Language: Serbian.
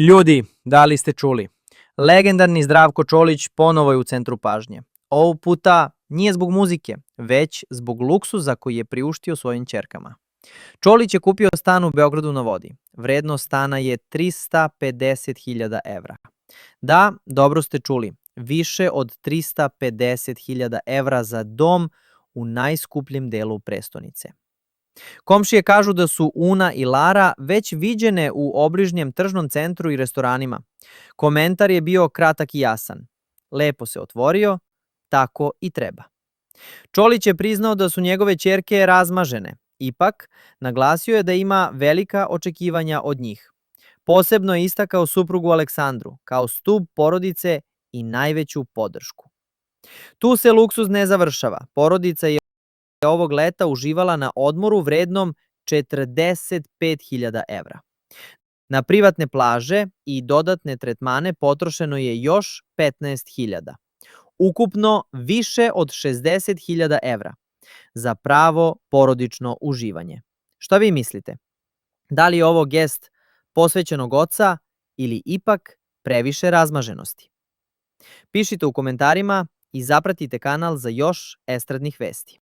Ljudi, da li ste čuli? Legendarni Zdravko Čolić ponovo je u centru pažnje. Ovog puta nije zbog muzike, već zbog luksuza koji je priuštio svojim ćerkama. Čolić je kupio stan u Beogradu na vodi. Vrednost stana je 350.000 evra. Da, dobro ste čuli, više od 350.000 evra za dom u najskupljem delu prestonice. Komšije kažu da su Una i Lara već viđene u obližnjem tržnom centru i restoranima. Komentar je bio kratak i jasan. Lepo se otvorio, tako i treba. Čolić je priznao da su njegove ćerke razmažene. Ipak, naglasio je da ima velika očekivanja od njih. Posebno je istakao suprugu Aleksandru, kao stub porodice i najveću podršku. Tu se luksuz ne završava. Porodica je ovog leta uživala na odmoru vrednom 45.000 evra. Na privatne plaže i dodatne tretmane potrošeno je još 15.000. Ukupno više od 60.000 evra za pravo porodično uživanje. Šta vi mislite? Da li je ovo gest posvećenog oca ili ipak previše razmaženosti? Pišite u komentarima i zapratite kanal za još estradnih vesti.